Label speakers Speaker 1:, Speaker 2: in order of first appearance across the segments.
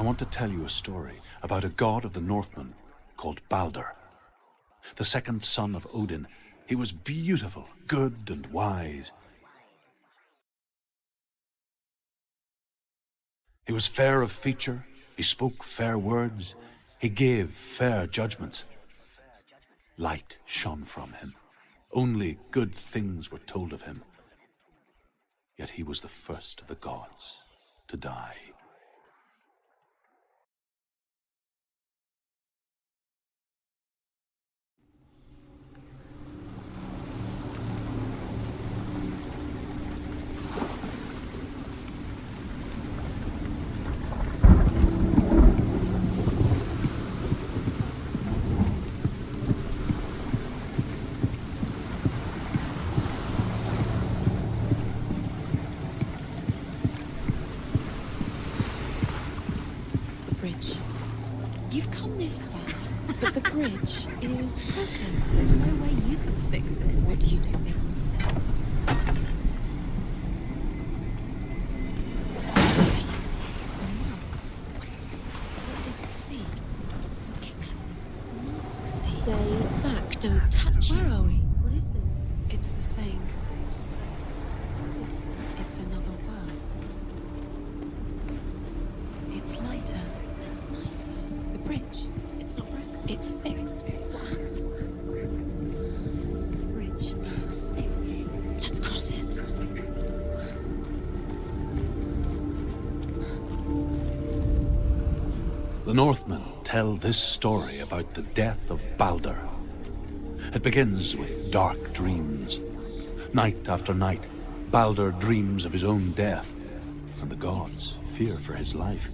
Speaker 1: I want to tell you a story about a god of the Northmen called Balder. The second son of Odin, he was beautiful, good, and wise. He was fair of feature, he spoke fair words, he gave fair judgments. Light shone from him. Only good things were told of him. Yet he was the first of the gods to die.
Speaker 2: You've come this far, but the bridge is broken. There's no way you can fix it. What do you do now, Senua? Face. What is it? What does it see? Get closer. Stay back. Don't touch it. Where are we? What is this? It's the same. It's another world. It's lighter. It's nicer. The bridge. It's not broken. It's fixed. The bridge is fixed. Let's cross it.
Speaker 1: The Northmen tell this story about the death of Balder. It begins with dark dreams. Night after night, Balder dreams of his own death, and the gods fear for his life.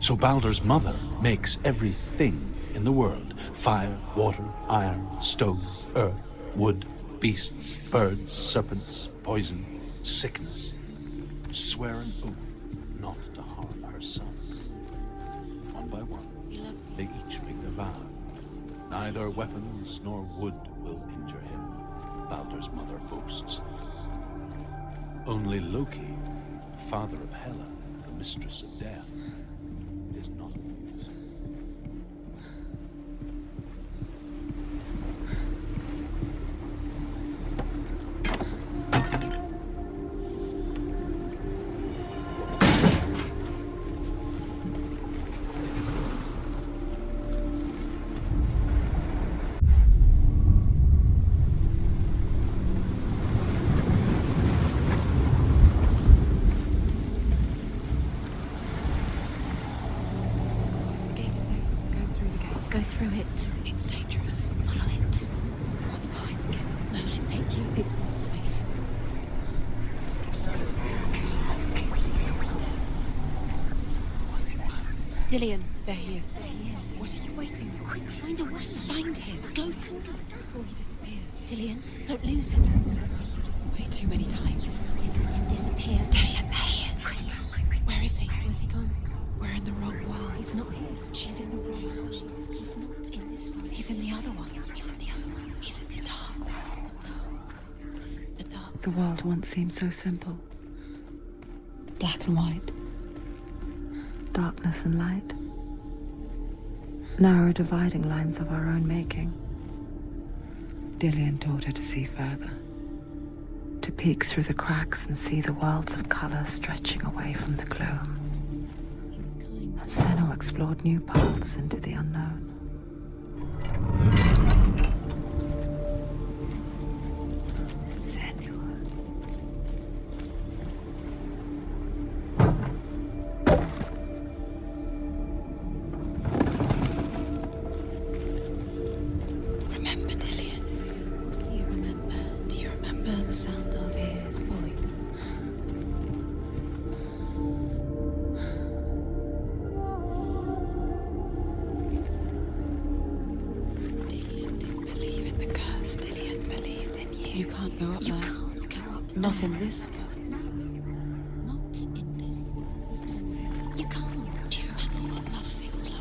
Speaker 1: So Balder's mother makes everything in the world: fire, water, iron, stone, earth, wood, beasts, birds, serpents, poison, sickness. Swear an oath not to harm her son. One by one, they each make their vow. Neither weapons nor wood will injure him, Balder's mother boasts. Only Loki, father of Hela, the mistress of death, is not amused.
Speaker 2: Go through it. It's dangerous. Follow it. What's behind the gate? Where will it take you? It's not safe. Dillion. There he is. There he is. What are you waiting for? Quick, find a way. Find him. Go through him before he disappears. Dillion, don't lose him. Way too many times. He's let him disappear. Dillion, there he is. Quick. Where is he? Where's he gone? We're in the wrong world. He's not here. She's in the wrong world. He's not in this world. He's in the other one. He's in the other one. He's in the dark world. The dark. The dark.
Speaker 3: The world once seemed so simple. Black and white. Darkness and light. Narrow dividing lines of our own making. Dillion taught her to see further. To peek through the cracks and see the worlds of color stretching away from the gloom. And Senua explored new paths into the unknown.
Speaker 2: Remember, Dillion? What do you remember? Do you remember the sound of his voice? Dillion didn't believe in the curse. Dillion believed in you. You can't go up there. You can't go up there. Not in this world. No. Not in this world. You can't. Do you remember what love feels like?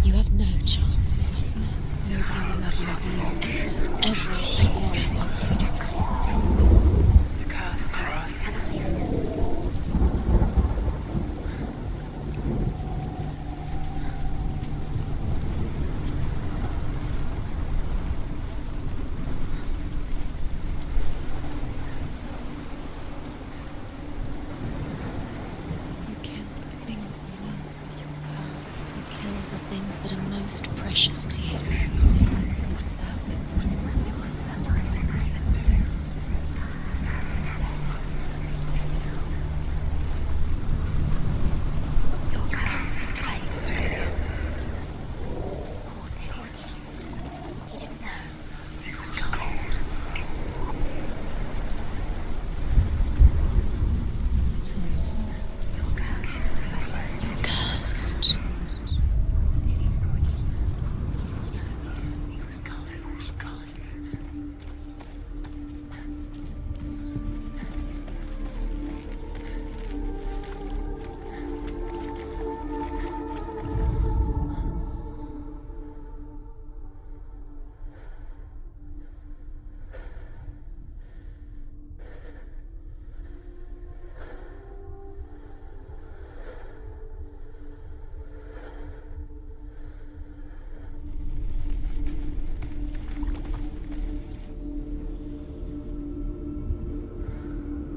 Speaker 2: You have no chance for love now.
Speaker 3: Nobody will love
Speaker 2: Ever again. That are most precious to you.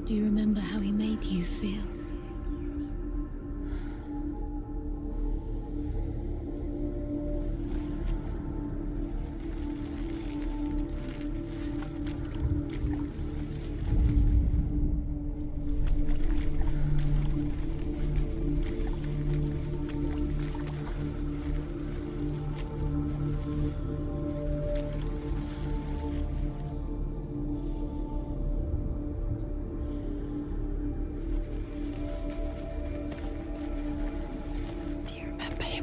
Speaker 2: Do you remember how he made you feel?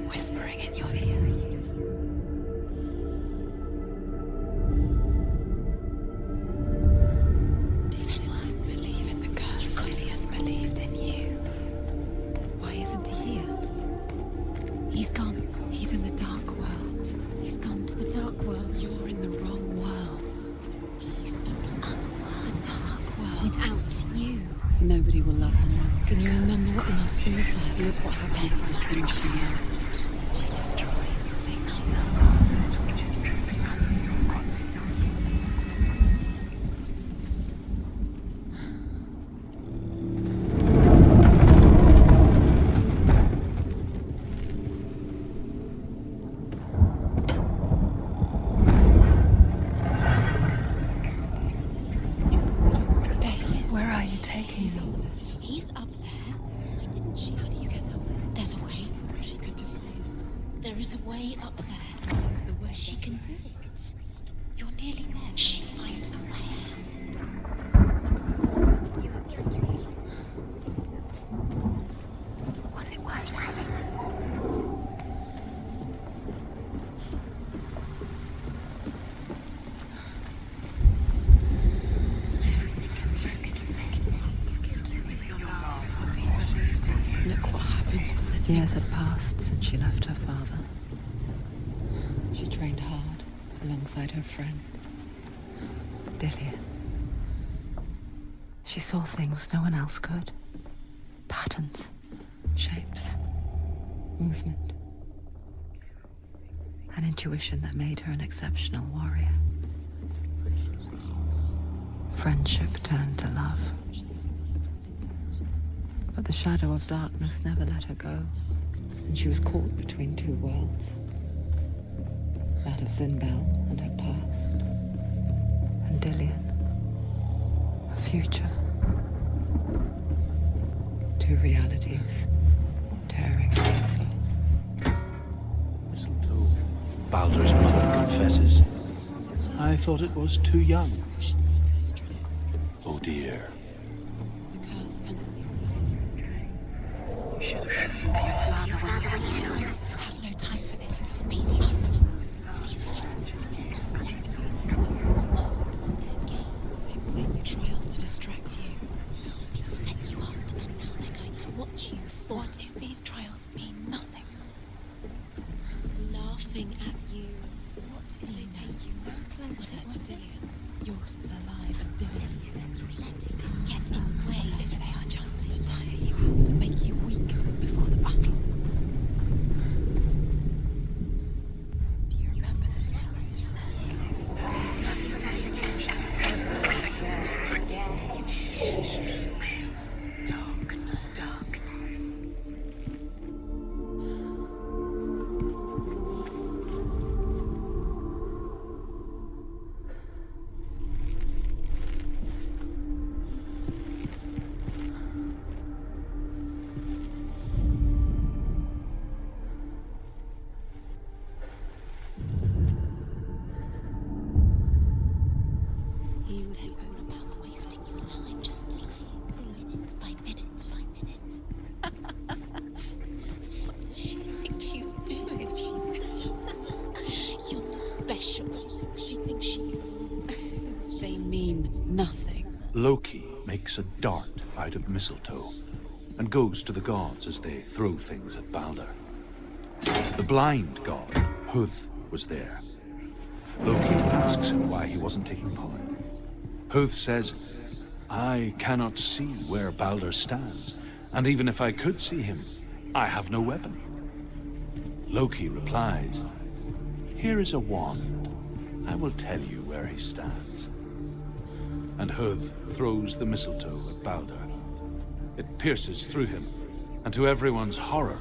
Speaker 2: Whispering in your ear. Senua, believe in the curse. Dillion believed in you. Why isn't he here? He's gone. He's in the dark world. He's gone to the dark world. You're in the wrong world. He's in the other world. The dark world. Without you. Nobody will love her now. Can you remember what love feels like? Look what happens to the things she loves. She destroys the things she loves. There he is. Where are you taking him? He's up there. Why didn't she let you get up there? There's a way. She could define. There is a way up there. Find the way. She can do it. You're nearly there. She find the way. Was it worth it? Look what happens to the years had passed since she left her father. She trained hard alongside her friend, Dillion. She saw things no one else could. Patterns, shapes, movement. An intuition that made her an exceptional warrior. Friendship turned to love. But the shadow of darkness never let her go, and she was caught between two worlds. That of Zinbel and her past, and Dillion, her future. Two realities tearing at her soul.
Speaker 1: Mistletoe. Baldur's mother confesses. I thought it was too young. Oh dear.
Speaker 2: The curse cannot be.
Speaker 4: You should have listened to your father when he killed.
Speaker 2: Have no time for this. Speed. They've set you trials to distract you. They've set you up, and now they're going to watch you. What if these trials mean nothing? Constance laughing at you. What Dillion, move closer to Dillion. You're still alive and Dillion's dead. You're letting this get in the way. If they are just to tire you out, to make you weak before the battle. Do you remember the smell of his
Speaker 1: Loki makes a dart out of mistletoe and goes to the gods as they throw things at Balder. The blind god, Huth, was there. Loki asks him why he wasn't taking part. Huth says, "I cannot see where Balder stands, and even if I could see him, I have no weapon." Loki replies, "Here is a wand. I will tell you where he stands." And Huth throws the mistletoe at Balder. It pierces through him, and to everyone's horror,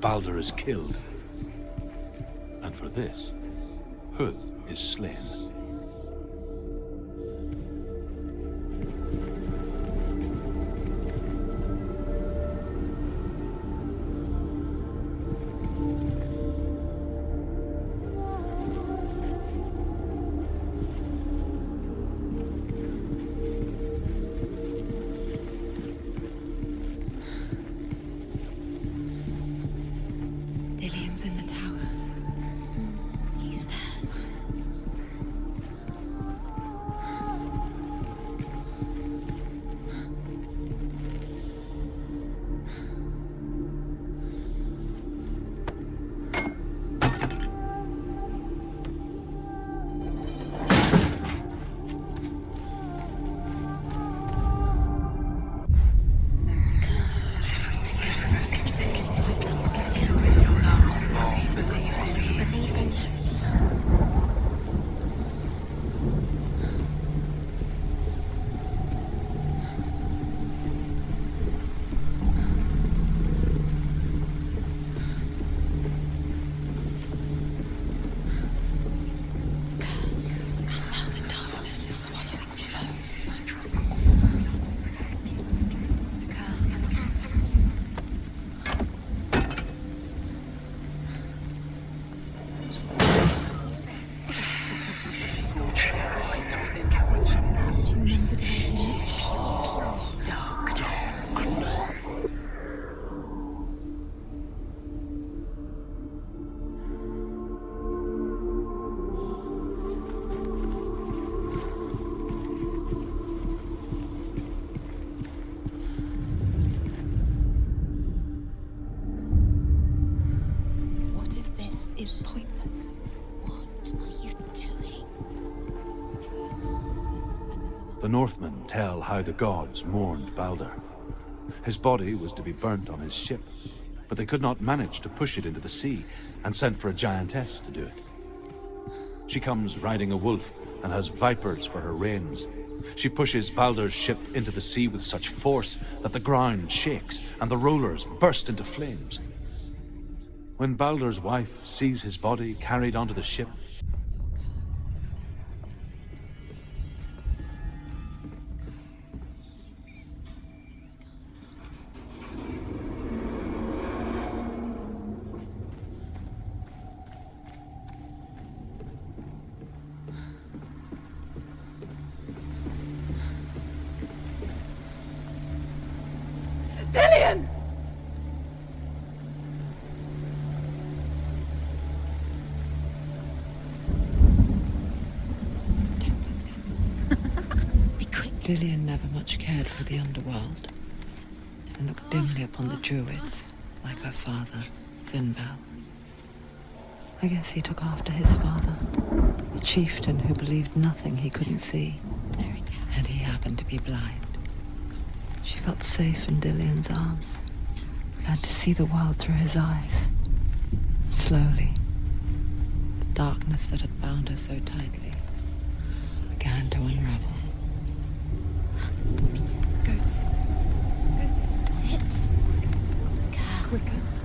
Speaker 1: Balder is killed. And for this, Huth is slain.
Speaker 3: Dillion's in the tower.
Speaker 2: He's there. Is pointless. What are you doing?
Speaker 1: The Northmen tell how the gods mourned Balder. His body was to be burnt on his ship, but they could not manage to push it into the sea and sent for a giantess to do it. She comes riding a wolf and has vipers for her reins. She pushes Balder's ship into the sea with such force that the ground shakes and the rollers burst into flames. When Balder's wife sees his body carried onto the ship,
Speaker 3: Dillion! Dillion never much cared for the underworld and looked dimly upon the druids like her father, Zinbel. I guess he took after his father, a chieftain who believed nothing he couldn't see.
Speaker 2: Very careful.
Speaker 3: And he happened to be blind. She felt safe in Dillion's arms, learned to see the world through his eyes. And slowly, the darkness that had bound her so tightly began to unravel.
Speaker 2: That's it. Quicker.